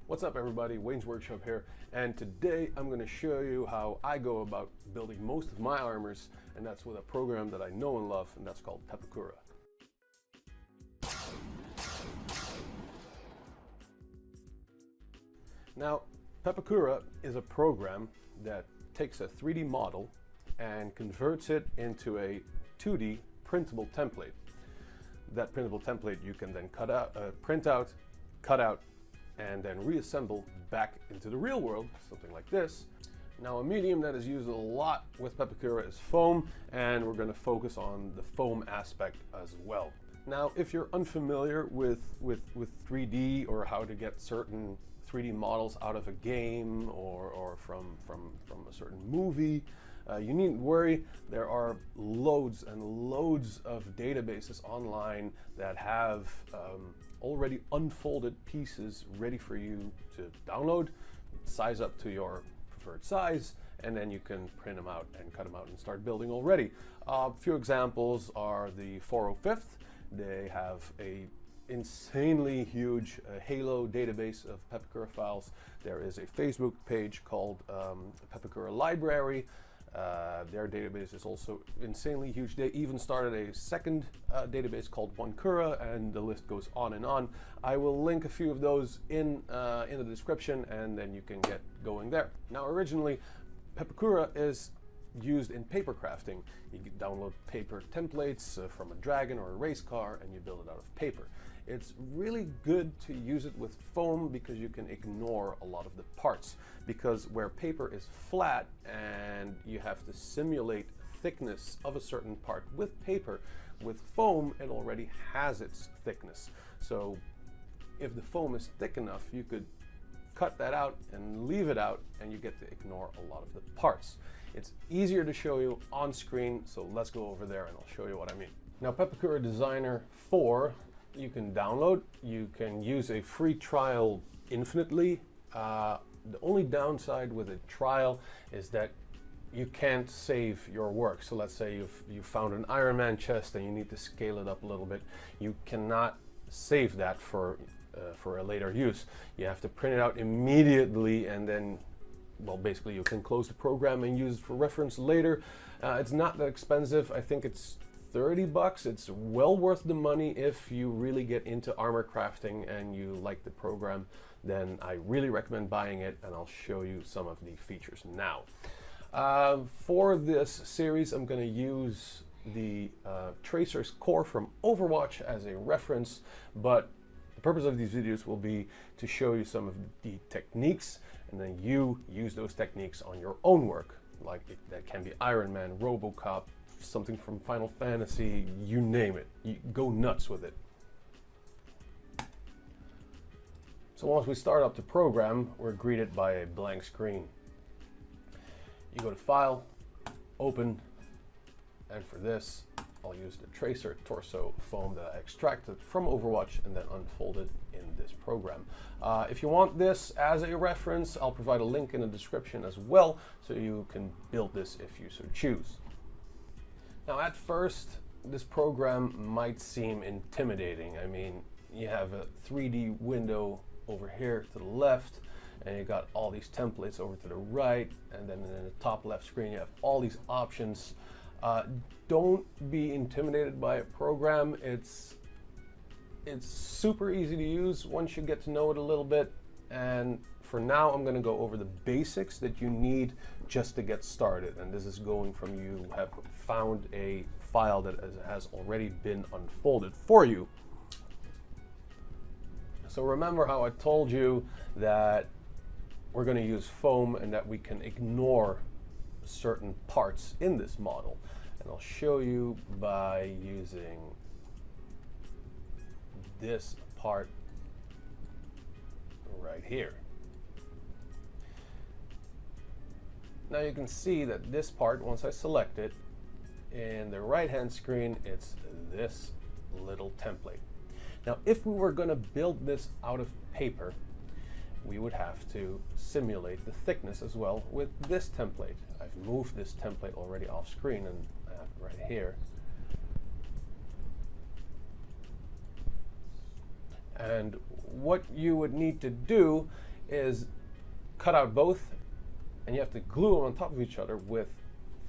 What's up everybody, Wayne's Workshop here, and today I'm going to show you how I go about building most of my armors, and that's with a program that I know and love, and that's called Pepakura. Now, Pepakura is a program that takes a 3D model and converts it into a 2D printable template. That printable template you can then print out, cut out, and then reassemble back into the real world, something like this. Now, a medium that is used a lot with Pepakura is foam, and we're going to focus on the foam aspect as well. Now, if you're unfamiliar with 3D or how to get certain 3D models out of a game or from a certain movie, you needn't worry. There are loads and loads of databases online that have already unfolded pieces ready for you to download, size up to your preferred size, and then you can print them out and cut them out and start building already. A few examples are the 405th. They have a insanely huge Halo database of Pepakura files. There is a Facebook page called Pepakura Library. Their database is also insanely huge. They even started a second database called Onekura, and the list goes on and on. I will link a few of those in the description, and then you can get going there. Now, originally, Pepakura is used in paper crafting. You can download paper templates from a dragon or a race car, and you build it out of paper. It's really good to use it with foam because you can ignore a lot of the parts, because where paper is flat and you have to simulate thickness of a certain part with paper, with foam it already has its thickness. So if the foam is thick enough, you could cut that out and leave it out, and you get to ignore a lot of the parts. It's easier to show you on screen, so let's go over there and I'll show you what I mean. Now, Pepakura Designer 4 you can download. You can use a free trial infinitely. The only downside with a trial is that you can't save your work. So let's say you've found an Iron Man chest and you need to scale it up a little bit. You cannot save that for a later use. You have to print it out immediately, and then, well, basically you can close the program and use it for reference later. It's not that expensive. I think it's 30 bucks. It's well worth the money if you really get into armor crafting and you like the program. Then I really recommend buying it, and I'll show you some of the features now. For this series, I'm going to use the Tracer's core from Overwatch as a reference, but the purpose of these videos will be to show you some of the techniques, and then you use those techniques on your own work. Like that can be Iron Man, RoboCop, something from Final Fantasy, you name it. You go nuts with it. So once we start up the program, we're greeted by a blank screen. You go to File, Open, and for this, I'll use the Tracer torso foam that I extracted from Overwatch and then unfolded in this program. If you want this as a reference, I'll provide a link in the description as well, so you can build this if you so choose. Now, at first, this program might seem intimidating. I mean, you have a 3D window over here to the left, and you got all these templates over to the right, and then in the top left screen you have all these options. Don't be intimidated by a program. It's super easy to use once you get to know it a little bit, and for now I'm going to go over the basics that you need just to get started, and this is going from you have found a file that has already been unfolded for you. So remember how I told you that we're going to use foam and that we can ignore certain parts in this model, and I'll show you by using this part right here. Now you can see that this part, once I select it, in the right hand screen, it's this little template. Now, if we were going to build this out of paper, we would have to simulate the thickness as well with this template. I've moved this template already off screen, and I have it right here. And what you would need to do is cut out both, and you have to glue them on top of each other with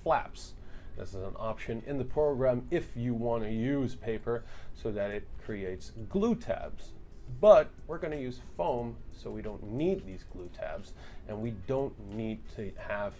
flaps. This is an option in the program if you want to use paper so that it creates glue tabs. But we're going to use foam, so we don't need these glue tabs, and we don't need to have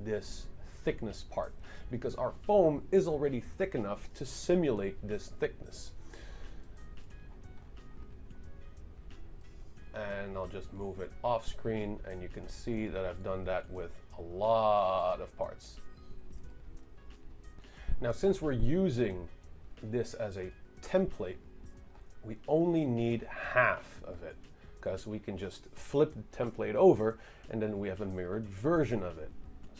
this thickness part because our foam is already thick enough to simulate this thickness. And I'll just move it off screen, and you can see that I've done that with a lot of parts. Now, since we're using this as a template, we only need half of it because we can just flip the template over and then we have a mirrored version of it.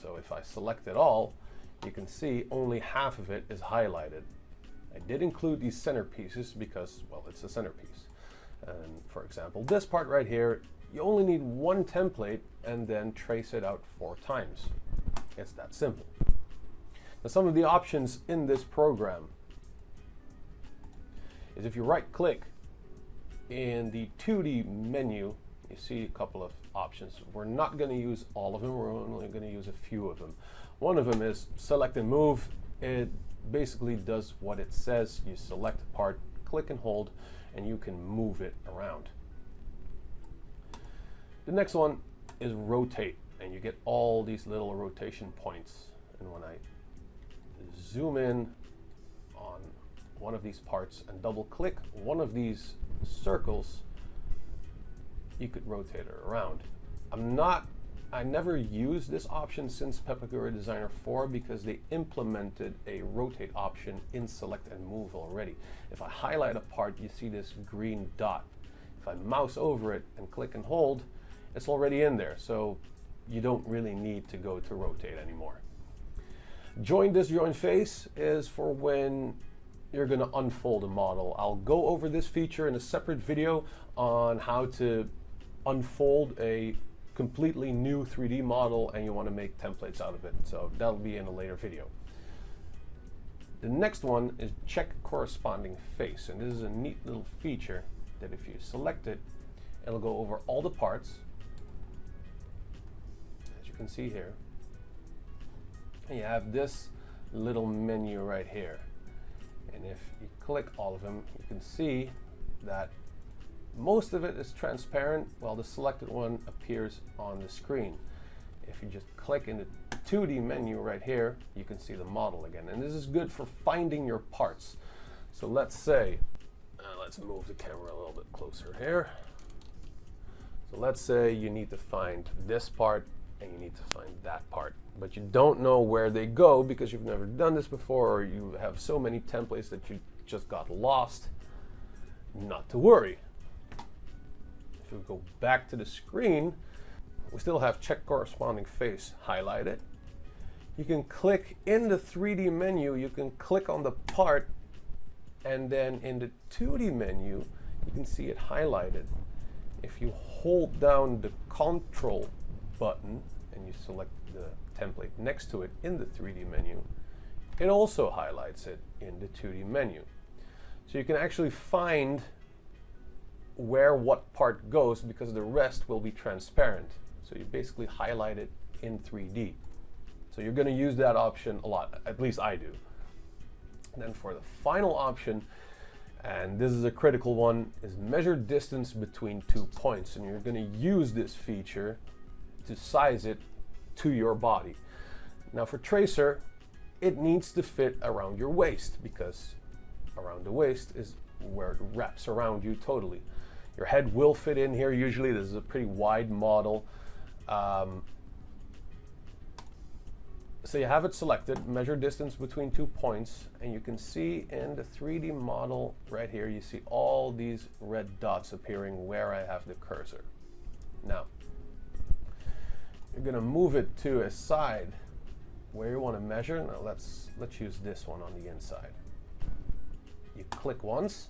So if I select it all, you can see only half of it is highlighted. I did include these centerpieces because, well, it's a centerpiece. And for example, this part right here, you only need one template and then trace it out 4 times. It's that simple. Now, some of the options in this program is if you right click in the 2D menu, you see a couple of options. We're not going to use all of them, we're only going to use a few of them. One of them is select and move. It basically does what it says. You select a part, click and hold, and you can move it around. The next one is rotate, and you get all these little rotation points. And when I zoom in on one of these parts and double click one of these circles, you could rotate it around. I never used this option since Pepakura Designer 4 because they implemented a rotate option in select and move already. If I highlight a part, you see this green dot. If I mouse over it and click and hold, it's already in there, so you don't really need to go to rotate anymore. Join disjoint face is for when you're going to unfold a model. I'll go over this feature in a separate video on how to unfold a completely new 3D model and you want to make templates out of it. So that'll be in a later video. The next one is check corresponding face. And this is a neat little feature that if you select it, it'll go over all the parts, as you can see here. And you have this little menu right here. And if you click all of them, you can see that most of it is transparent while the selected one appears on the screen. If you just click in the 2D menu right here, you can see the model again. And this is good for finding your parts. So let's say, let's move the camera a little bit closer here. So let's say you need to find this part and you need to find that part, but you don't know where they go because you've never done this before, or you have so many templates that you just got lost. Not to worry. If we go back to the screen, we still have check corresponding face highlighted. You can click in the 3D menu, you can click on the part, and then in the 2D menu, you can see it highlighted. If you hold down the Control button and you select the template next to it in the 3D menu, it also highlights it in the 2D menu. So you can actually find where what part goes because the rest will be transparent. So you basically highlight it in 3D. So you're going to use that option a lot, at least I do. And then for the final option, and this is a critical one, is measure distance between 2 points. And you're going to use this feature to size it to your body. Now for tracer, it needs to fit around your waist because around the waist is where it wraps around you totally. Your head will fit in here usually. This is a pretty wide model. So you have it selected, measure distance between 2 points, and you can see in the 3D model right here, you see all these red dots appearing where I have the cursor. Now, you're going to move it to a side where you want to measure. Now let's use this one on the inside. You click once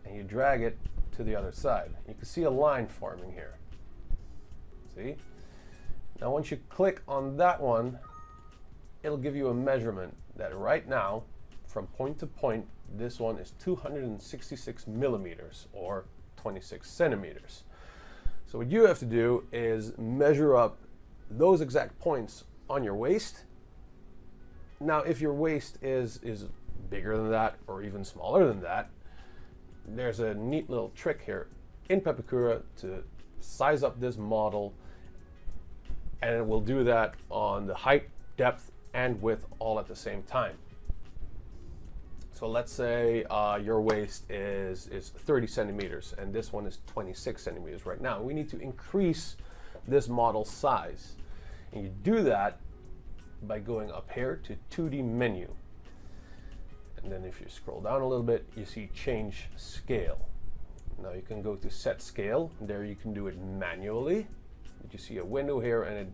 and you drag it to the other side. You can see a line forming here. See? Now once you click on that one, it'll give you a measurement that right now, from point to point, this one is 266 millimeters or 26 centimeters. So what you have to do is measure up those exact points on your waist. Now, if your waist is bigger than that or even smaller than that, there's a neat little trick here in Pepakura to size up this model, and it will do that on the height, depth, and width all at the same time. So let's say your waist is 30 centimeters and this one is 26 centimeters right now. We need to increase this model size. And you do that by going up here to 2D menu. And then if you scroll down a little bit, you see change scale. Now you can go to set scale. There you can do it manually. You see a window here and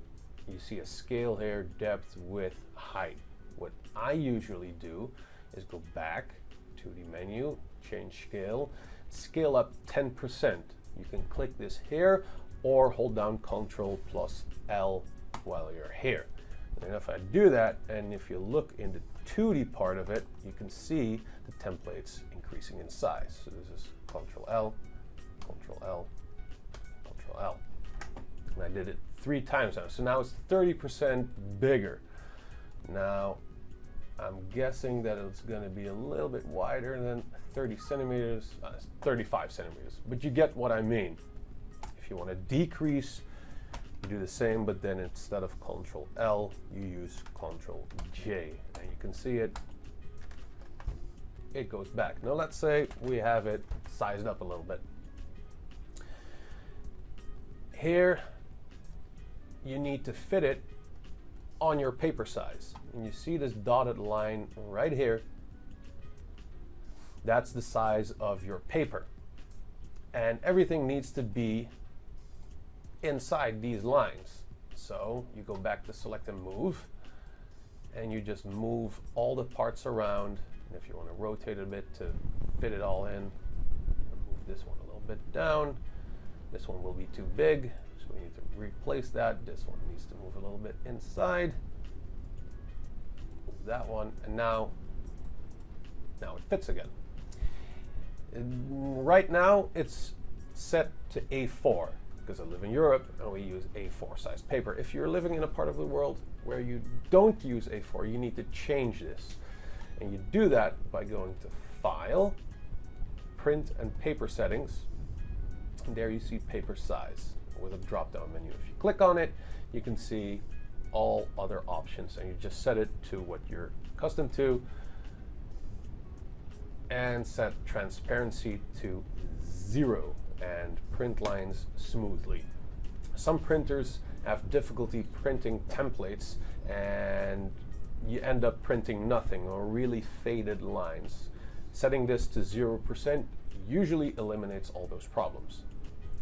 you see a scale here, depth, width, height. What I usually do is go back, 2D menu, change scale, scale up 10%. You can click this here or hold down Ctrl plus L while you're here. And if I do that, and if you look in the 2D part of it, you can see the templates increasing in size. So this is Ctrl L, Ctrl L, Ctrl L. And I did it 3 times now. So now it's 30% bigger. Now, I'm guessing that it's going to be a little bit wider than 30 centimeters, 35 centimeters, but you get what I mean. If you want to decrease, you do the same, but then instead of Ctrl L, you use Ctrl J, and you can see it goes back. Now let's say we have it sized up a little bit. Here, you need to fit it on your paper size. And you see this dotted line right here. That's the size of your paper. And everything needs to be inside these lines. So you go back to select and move, and you just move all the parts around. And if you want to rotate it a bit to fit it all in, move this one a little bit down. This one will be too big, so we need to replace that. This one needs to move a little bit inside. Move that one, and now it fits again. Right now it's set to A4 because I live in Europe and we use A4 size paper. If you're living in a part of the world where you don't use A4, you need to change this. And you do that by going to File, Print and Paper Settings. And there you see paper size with a drop-down menu. If you click on it, you can see all other options, and you just set it to what you're accustomed to and set transparency to 0 and print lines smoothly. Some printers have difficulty printing templates and you end up printing nothing or really faded lines. Setting this to 0% usually eliminates all those problems.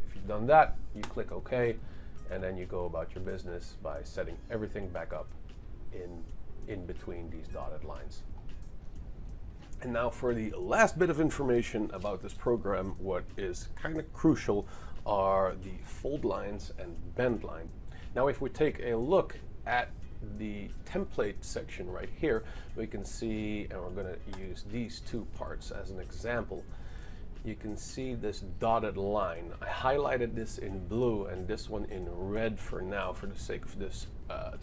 If you've done that, you click OK, and then you go about your business by setting everything back up in between these dotted lines. And now for the last bit of information about this program, what is kind of crucial are the fold lines and bend line. Now if we take a look at the template section right here, we can see, and we're going to use these 2 parts as an example. You can see this dotted line. I highlighted this in blue and this one in red for now for the sake of this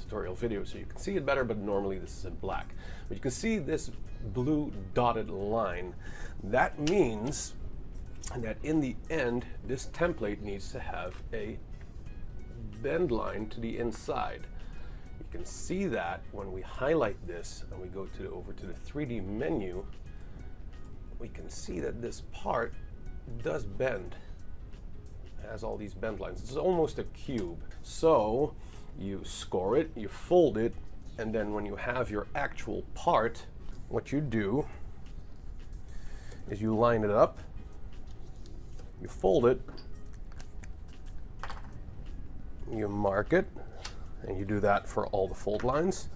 tutorial video, so you can see it better, but normally this is in black. But you can see this blue dotted line. That means that in the end, this template needs to have a bend line to the inside. You can see that when we highlight this and we go over to the 3D menu, we can see that this part does bend. It has all these bend lines. It's almost a cube. So you score it, you fold it, and then when you have your actual part, what you do is you line it up, you fold it, you mark it, and you do that for all the fold lines.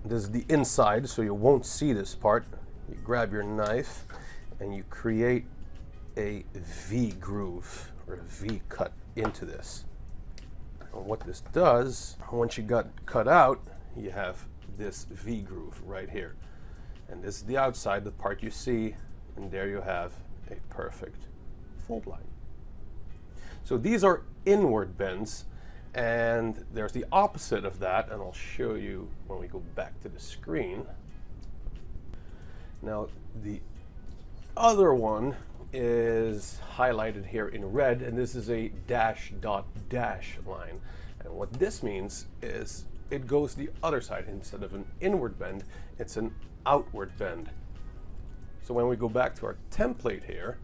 This is the inside, so you won't see this part. You grab your knife and you create a V groove or a V cut into this. And what this does, once you got cut out, you have this V groove right here. And this is the outside, the part you see, and there you have a perfect fold line. So these are inward bends, and there's the opposite of that, and I'll show you when we go back to the screen. Now the other one is highlighted here in red, and this is a dash dot dash line. And what this means is it goes the other side. Instead of an inward bend, it's an outward bend. So when we go back to our template here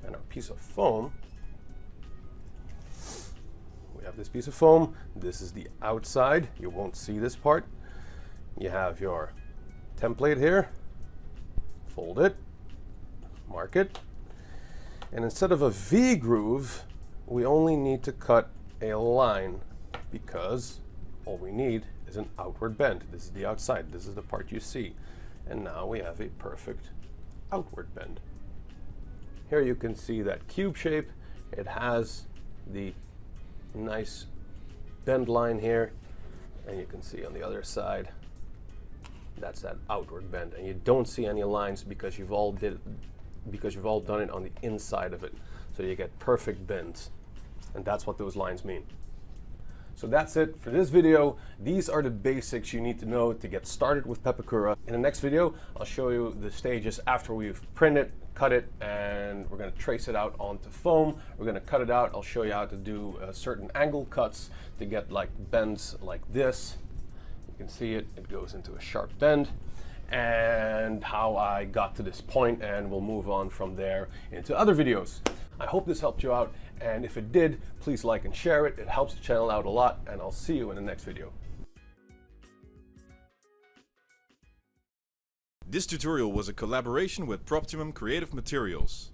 and our piece of foam, we have this piece of foam. This is the outside. You won't see this part. You have your template here. Fold it, mark it, and instead of a V groove, we only need to cut a line, because all we need is an outward bend. This is the outside. This is the part you see. And now we have a perfect outward bend. Here you can see that cube shape. It has the nice bend line here, and you can see on the other side, that's that outward bend, and you don't see any lines because you've all done it on the inside of it. So you get perfect bends, and that's what those lines mean. So that's it for this video. These are the basics you need to know to get started with Pepakura. In the next video, I'll show you the stages after we've printed, cut it, and we're going to trace it out onto foam. We're going to cut it out. I'll show you how to do certain angle cuts to get like bends like this. You can see it, it goes into a sharp bend, and how I got to this point, and we'll move on from there into other videos. I hope this helped you out, and if it did, please like and share it. It helps the channel out a lot, and I'll see you in the next video. This tutorial was a collaboration with Proptimum Creative Materials.